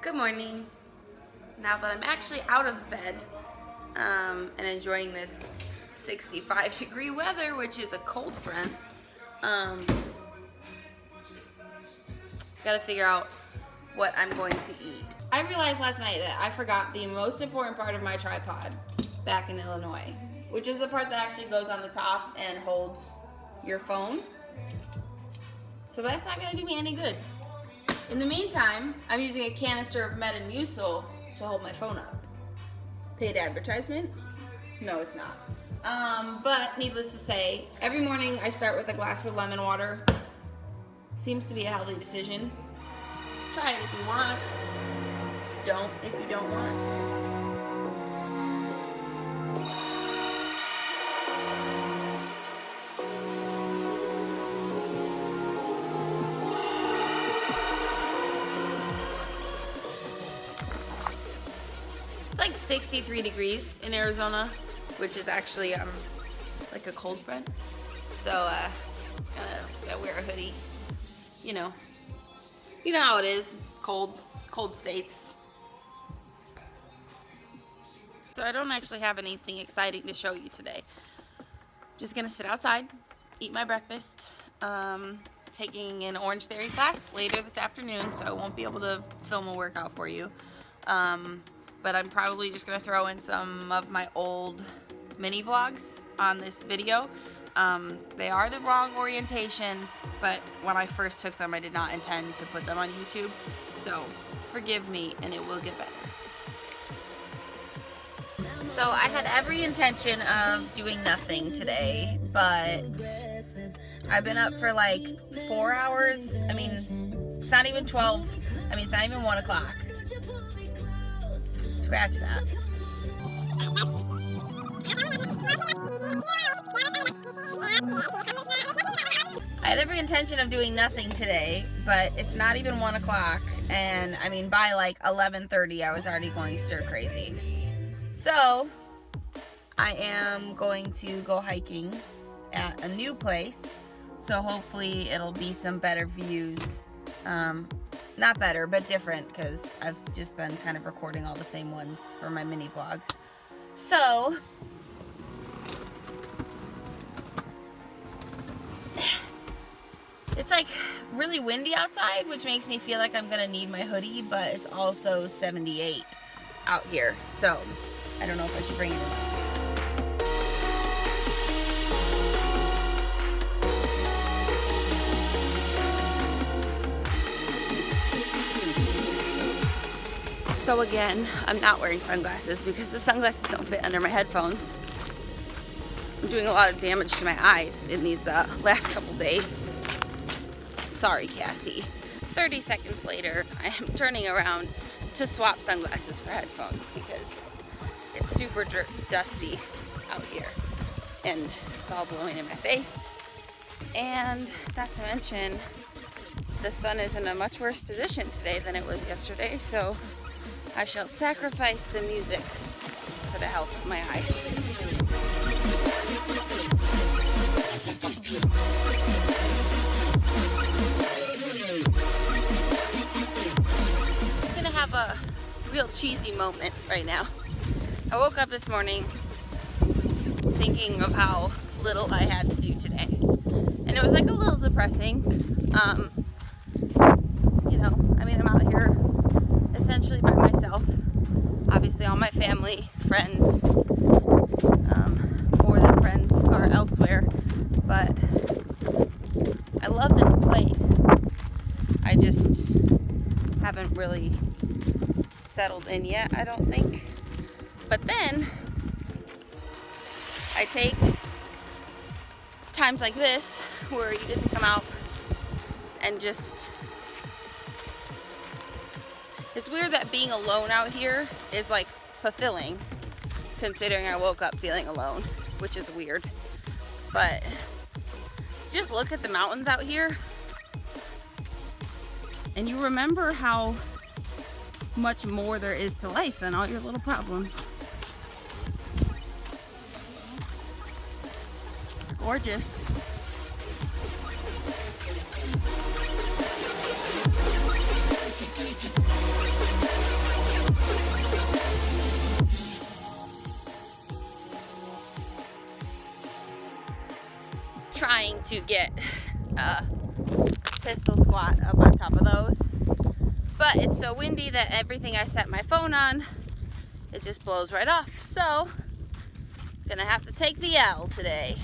Good morning. Now that I'm actually out of bed and enjoying this 65-degree weather, which is a cold front, gotta figure out what I'm going to eat. I realized last night that I forgot the most important part of my tripod back in Illinois, which is the part that actually goes on the top and holds your phone. So that's not gonna do me any good. In the meantime, I'm using a canister of Metamucil to hold my phone up. Paid advertisement? No, it's not. But needless to say, every morning I start with a glass of lemon water. Seems to be a healthy decision. Try it if you want. Don't if you don't want. It's like 63 degrees in Arizona, which is actually like a cold front. So gotta wear a hoodie. You know how it is. Cold states. So I don't actually have anything exciting to show you today. Just gonna sit outside, eat my breakfast. Taking an Orange Theory class later this afternoon, so I won't be able to film a workout for you. But I'm probably just gonna throw in some of my old mini vlogs on this video. They are the wrong orientation, but when I first took them, I did not intend to put them on YouTube. So forgive me, and it will get better. So I had every intention of doing nothing today, but I've been up for like 4 hours. I mean, it's not even 12. I mean, it's not even 1 o'clock. Scratch that. I had every intention of doing nothing today, but it's not even 1 o'clock, and I mean by like 11:30 I was already going stir crazy. So I am going to go hiking at a new place, so hopefully it'll be some better views. Not better, but different, because I've just been kind of recording all the same ones for my mini vlogs. So it's like really windy outside, which makes me feel like I'm gonna need my hoodie, but it's also 78 out here, so I don't know if I should bring it in. So again, I'm not wearing sunglasses because the sunglasses don't fit under my headphones. I'm doing a lot of damage to my eyes in these last couple days. Sorry, Cassie. 30 seconds later, I am turning around to swap sunglasses for headphones because it's super dusty out here and it's all blowing in my face. And not to mention, the sun is in a much worse position today than it was yesterday, so I shall sacrifice the music for the health of my eyes. I'm gonna have a real cheesy moment right now. I woke up this morning thinking of how little I had to do today. And it was like a little depressing. I mean, I'm out here essentially by myself. Obviously all my family, friends, more than friends, are elsewhere, but I love this place. I just haven't really settled in yet, I don't think. But then I take times like this where you get to come out and just, it's weird that being alone out here is like fulfilling, considering I woke up feeling alone, which is weird. But just look at the mountains out here and you remember how much more there is to life than all your little problems. It's gorgeous. to get a pistol squat up on top of those. But it's so windy that everything I set my phone on, it just blows right off. So, gonna have to take the L today.